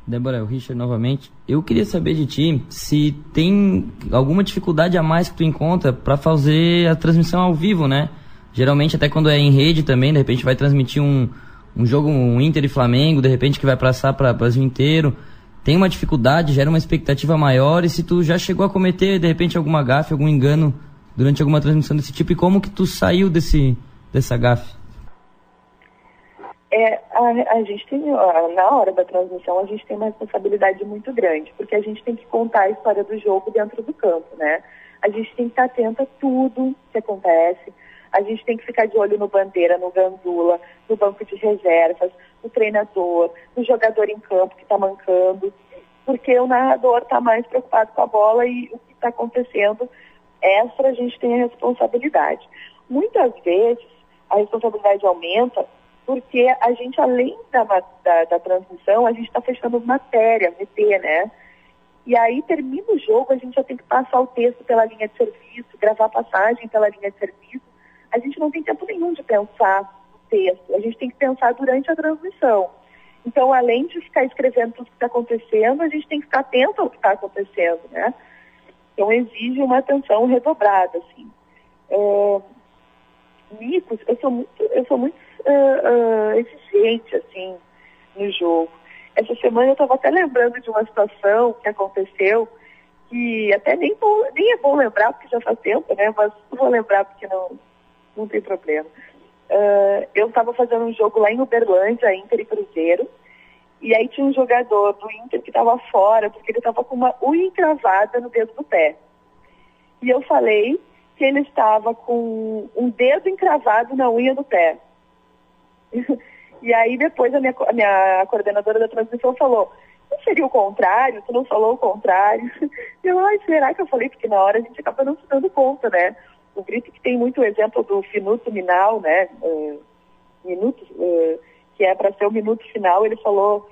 Débora, o Richard novamente. Eu queria saber de ti se tem alguma dificuldade a mais que tu encontra para fazer a transmissão ao vivo, né? Geralmente, até quando é em rede também, de repente vai transmitir um jogo, um Inter e Flamengo, de repente que vai passar para o Brasil inteiro. Tem uma dificuldade, gera uma expectativa maior, e se tu já chegou a cometer, de repente, alguma gafe, algum engano durante alguma transmissão desse tipo, e como que tu saiu dessa gafe? A gente tem, na hora da transmissão, a gente tem uma responsabilidade muito grande, porque a gente tem que contar a história do jogo dentro do campo, né? A gente tem que estar atento a tudo que acontece, a gente tem que ficar de olho no Bandeira, no Gandula, no banco de reservas, no treinador, no jogador em campo que está mancando, porque o narrador está mais preocupado com a bola e o que está acontecendo extra, a gente tem a responsabilidade. Muitas vezes, a responsabilidade aumenta porque a gente, além da transmissão, a gente está fechando matéria, VT, né? E aí termina o jogo, a gente já tem que passar o texto pela linha de serviço, gravar a passagem pela linha de serviço. A gente não tem tempo nenhum de pensar no texto, a gente tem que pensar durante a transmissão. Então, além de ficar escrevendo tudo que está acontecendo, a gente tem que ficar atento ao que está acontecendo, né? Então, exige uma atenção redobrada, assim. Micos, eu sou muito exigente, assim, no jogo. Essa semana eu estava até lembrando de uma situação que aconteceu, que até nem é bom lembrar, porque já faz tempo, né? Mas não vou lembrar porque não tem problema. Eu estava fazendo um jogo lá em Uberlândia, Inter e Cruzeiro, e aí tinha um jogador do Inter que estava fora, porque ele estava com uma unha encravada no dedo do pé. E eu falei que ele estava com um dedo encravado na unha do pé. E aí depois a minha coordenadora da transmissão falou: não seria o contrário? Tu não falou o contrário? E eu, será que eu falei? Porque na hora a gente acaba não se dando conta, né? O Grito, que tem muito exemplo do finuto minal, né? Que é para ser o minuto final, ele falou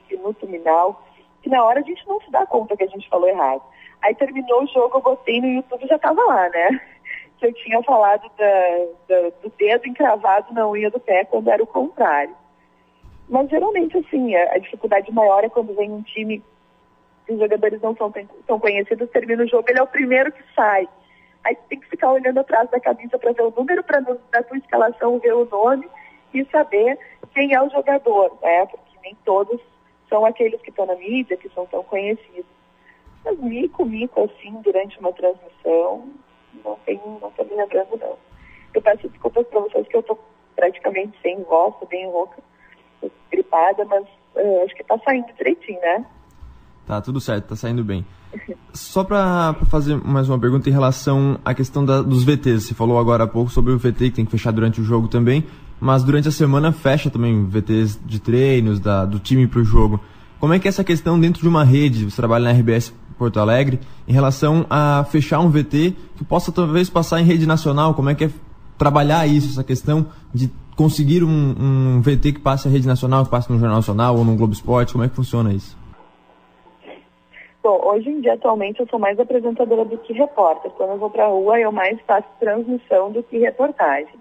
finuto minal, que na hora a gente não se dá conta que a gente falou errado. Aí terminou o jogo, eu botei no YouTube e já estava lá, né? Que eu tinha falado do dedo encravado na unha do pé, quando era o contrário. Mas geralmente, assim, a dificuldade maior é quando vem um time que os jogadores não são tão conhecidos, termina o jogo, ele é o primeiro que sai. Aí tem que ficar olhando atrás da camisa para ver o número, para na tua escalação ver o nome e saber quem é o jogador, né? Porque nem todos são aqueles que estão na mídia, que são tão conhecidos. Mas mico, assim, durante uma transmissão, não tô me lembrando, não. Eu peço desculpas para vocês que eu tô praticamente sem voz, tô bem rouca, tô gripada, mas acho que tá saindo direitinho, né? Tá, tudo certo, tá saindo bem. Só para fazer mais uma pergunta em relação à questão dos VTs. Você falou agora há pouco sobre o VT que tem que fechar durante o jogo também, mas durante a semana fecha também VTs de treinos, do time para o jogo. Como é que é essa questão dentro de uma rede? Você trabalha na RBS Porto Alegre, em relação a fechar um VT que possa talvez passar em rede nacional. Como é que é trabalhar isso, essa questão de conseguir um VT que passe a rede nacional, que passe no Jornal Nacional ou no Globo Esporte? Como é que funciona isso? Bom, hoje em dia, atualmente, eu sou mais apresentadora do que repórter. Quando eu vou para a rua, eu mais faço transmissão do que reportagem.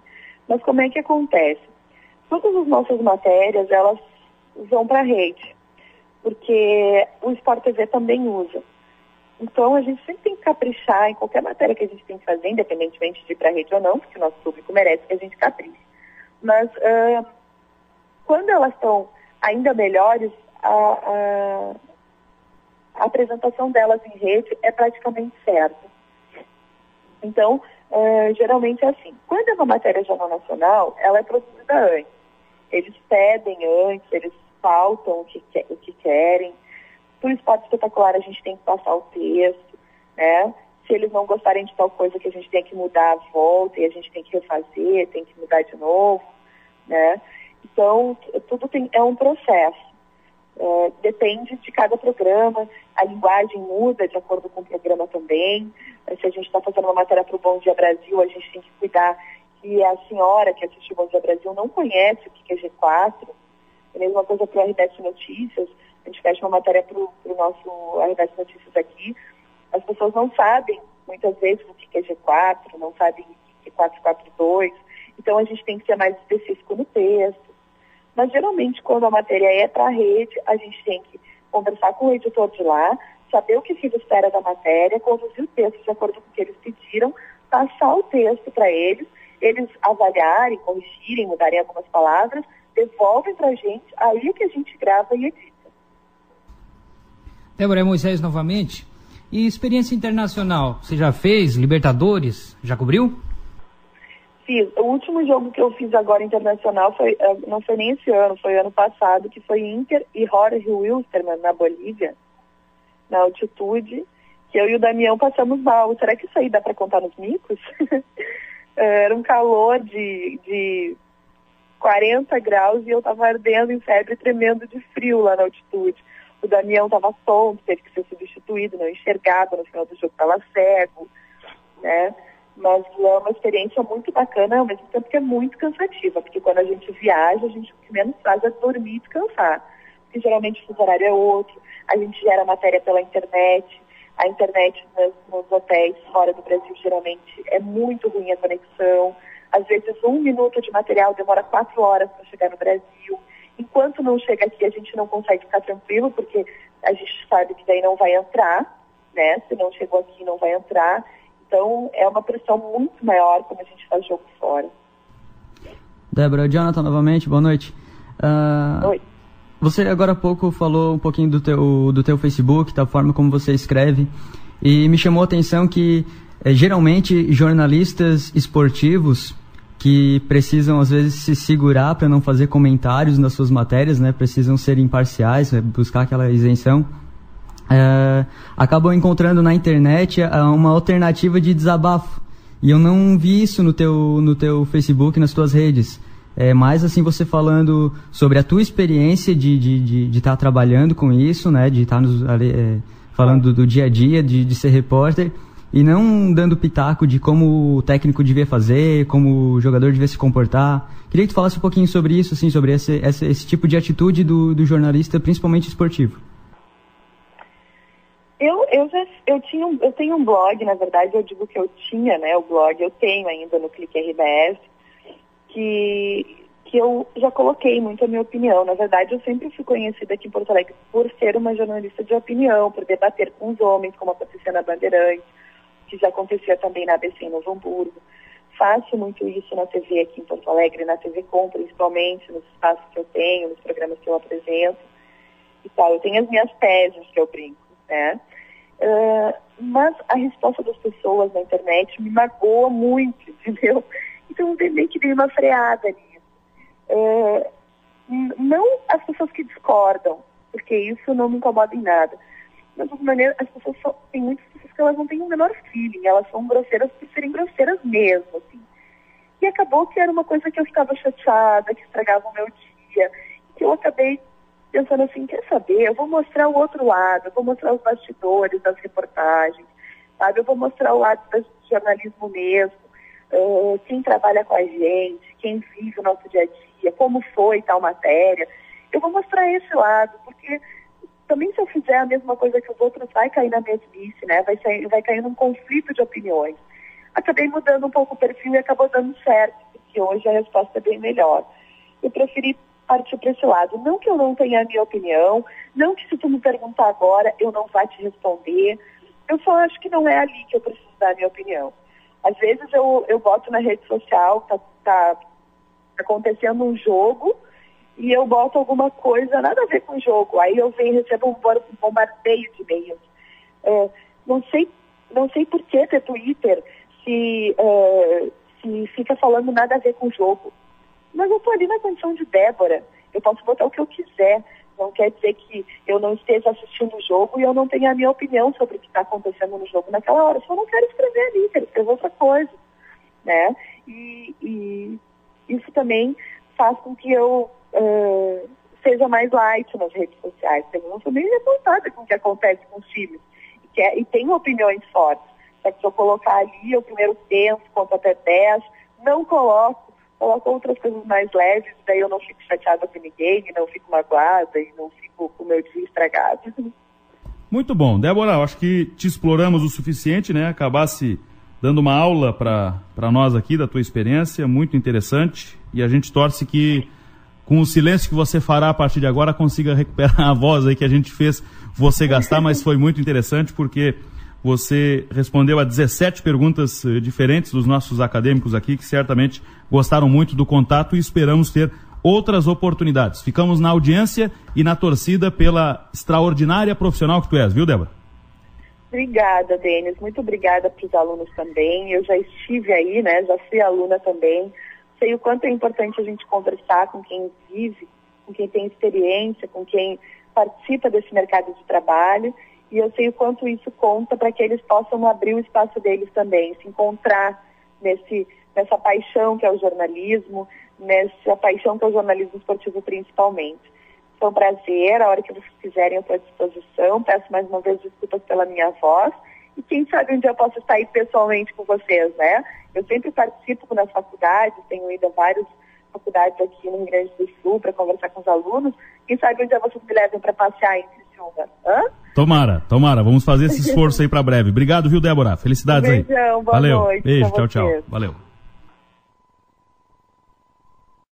Mas como é que acontece? Todas as nossas matérias, elas vão para a rede, porque o Sport TV também usa. Então, a gente sempre tem que caprichar em qualquer matéria que a gente tem que fazer, independentemente de ir para a rede ou não, porque o nosso público merece que a gente capriche. Mas, quando elas estão ainda melhores, a apresentação delas em rede é praticamente certa. Então, geralmente é assim. Quando é uma matéria de Jornal Nacional, ela é produzida antes. Eles pedem antes, eles pautam o que querem. Para o Esporte Espetacular, a gente tem que passar o texto, né? Se eles não gostarem de tal coisa que a gente tem que mudar, volta, e a gente tem que refazer, tem que mudar de novo, né? Então, tudo é um processo. Depende de cada programa, a linguagem muda de acordo com o programa também. Se a gente está fazendo uma matéria para o Bom Dia Brasil, a gente tem que cuidar que a senhora que assistiu o Bom Dia Brasil não conhece o que é G4. A mesma coisa para o RBS Notícias. A gente fecha uma matéria para o nosso RBS Notícias aqui. As pessoas não sabem, muitas vezes, o que é G4, não sabem o que é 442. Então, a gente tem que ser mais específico no texto. Mas geralmente quando a matéria é para a rede, a gente tem que conversar com o editor de lá, saber o que se espera da matéria, conduzir o texto de acordo com o que eles pediram, passar o texto para eles avaliarem, corrigirem, mudarem algumas palavras, devolvem para a gente, aí é que a gente grava e edita. Débora, é Moisés novamente. E experiência internacional, você já fez? Libertadores? Já cobriu? Fiz. O último jogo que eu fiz agora internacional não foi nem esse ano, foi ano passado, que foi Inter e Jorge Wilstermann na Bolívia, na altitude, que eu e o Damião passamos mal. Será que isso aí dá para contar nos micos? Era um calor de 40 graus e eu estava ardendo em febre, tremendo de frio lá na altitude. O Damião estava tonto, teve que ser substituído, não enxergava, no final do jogo estava cego, né? Mas é uma experiência muito bacana, ao mesmo tempo que é muito cansativa, porque quando a gente viaja, a gente o que menos faz é dormir e descansar. Porque geralmente o fuso horário é outro, a gente gera matéria pela internet, a internet nos hotéis fora do Brasil geralmente é muito ruim a conexão, às vezes 1 minuto de material demora 4 horas para chegar no Brasil. Enquanto não chega aqui, a gente não consegue ficar tranquilo, porque a gente sabe que daí não vai entrar, né? Se não chegou aqui, não vai entrar. Então, é uma pressão muito maior quando a gente faz jogo fora. Débora, Jonathan novamente, boa noite. Oi. Você agora há pouco falou um pouquinho do teu Facebook, da forma como você escreve, e me chamou a atenção que, geralmente, jornalistas esportivos que precisam, às vezes, se segurar para não fazer comentários nas suas matérias, né? Precisam ser imparciais, buscar aquela isenção. Acabam encontrando na internet uma alternativa de desabafo. E eu não vi isso no teu Facebook, nas tuas redes. Mais assim, você falando sobre a tua experiência de estar trabalhando com isso, né? De estar falando do dia a dia, de ser repórter. E não dando pitaco de como o técnico devia fazer, como o jogador devia se comportar. Queria que tu falasse um pouquinho sobre isso, assim, sobre esse tipo de atitude do jornalista, principalmente esportivo. Eu tenho um blog, na verdade, eu digo que eu tinha, né, o blog, eu tenho ainda no Clique RBS, que eu já coloquei muito a minha opinião. Na verdade, eu sempre fui conhecida aqui em Porto Alegre por ser uma jornalista de opinião, por debater com os homens, como acontecia na Bandeirantes, que já acontecia também na ABC em Novo Hamburgo. Faço muito isso na TV aqui em Porto Alegre, na TV Com, principalmente, nos espaços que eu tenho, nos programas que eu apresento e tal. Eu tenho as minhas teses que eu brinco, né? Mas a resposta das pessoas na internet me magoa muito, entendeu? Então eu meio que dei uma freada nisso. Não as pessoas que discordam, porque isso não me incomoda em nada. Mas, de alguma maneira, as pessoas tem muitas pessoas que elas não têm o menor feeling, elas são grosseiras por serem grosseiras mesmo, assim. E acabou que era uma coisa que eu ficava chateada, que estragava o meu dia, que eu acabei pensando assim, quer saber, eu vou mostrar o outro lado, eu vou mostrar os bastidores das reportagens, sabe? Eu vou mostrar o lado do jornalismo mesmo, quem trabalha com a gente, quem vive o nosso dia a dia, como foi tal matéria. Eu vou mostrar esse lado, porque também se eu fizer a mesma coisa que os outros, vai cair na mesmice, né? Vai cair num conflito de opiniões. Acabei mudando um pouco o perfil e acabou dando certo, porque hoje a resposta é bem melhor. Eu preferi partir para esse lado. Não que eu não tenha a minha opinião, não que se tu me perguntar agora eu não vá te responder. Eu só acho que não é ali que eu preciso dar a minha opinião. Às vezes eu boto na rede social, tá acontecendo um jogo, e eu boto alguma coisa, nada a ver com o jogo. Aí eu recebo um bombardeio de e-mails. Não sei por que ter Twitter se fica falando nada a ver com o jogo. Mas eu estou ali na condição de Débora. Eu posso botar o que eu quiser. Não quer dizer que eu não esteja assistindo o jogo e eu não tenha a minha opinião sobre o que está acontecendo no jogo naquela hora. Só não quero escrever ali, quero escrever outra coisa, né? E isso também faz com que eu seja mais light nas redes sociais. Eu não sou nem revoltada com o que acontece com os times. E tenho opiniões fortes. Só que se eu colocar ali, eu primeiro penso, conto até 10, não coloco outras coisas mais leves, daí eu não fico chateada com ninguém, não fico magoada e não fico com o meu dia estragado. Muito bom. Débora, eu acho que te exploramos o suficiente, né? Acabasse dando uma aula para nós aqui da tua experiência, muito interessante, e a gente torce que com o silêncio que você fará a partir de agora, consiga recuperar a voz aí que a gente fez você gastar, mas foi muito interessante porque você respondeu a 17 perguntas diferentes dos nossos acadêmicos aqui, que certamente gostaram muito do contato e esperamos ter outras oportunidades. Ficamos na audiência e na torcida pela extraordinária profissional que tu és, viu, Débora? Obrigada, Denis. Muito obrigada para os alunos também. Eu já estive aí, né? Já fui aluna também. Sei o quanto é importante a gente conversar com quem vive, com quem tem experiência, com quem participa desse mercado de trabalho. E eu sei o quanto isso conta para que eles possam abrir o espaço deles também, se encontrar nessa paixão que é o jornalismo, nessa paixão que é o jornalismo esportivo principalmente. Foi um prazer, a hora que vocês quiserem eu estou à disposição, peço mais uma vez desculpas pela minha voz, e quem sabe um dia eu posso estar aí pessoalmente com vocês, né? Eu sempre participo nas faculdades, tenho ido a várias faculdades aqui no Rio Grande do Sul para conversar com os alunos, quem sabe um dia vocês me levem para passear em Criciúma. Tomara, vamos fazer esse esforço aí para breve. Obrigado, viu, Débora? Felicidades aí. Beijão, boa Valeu. noite. Beijo, tchau. Valeu.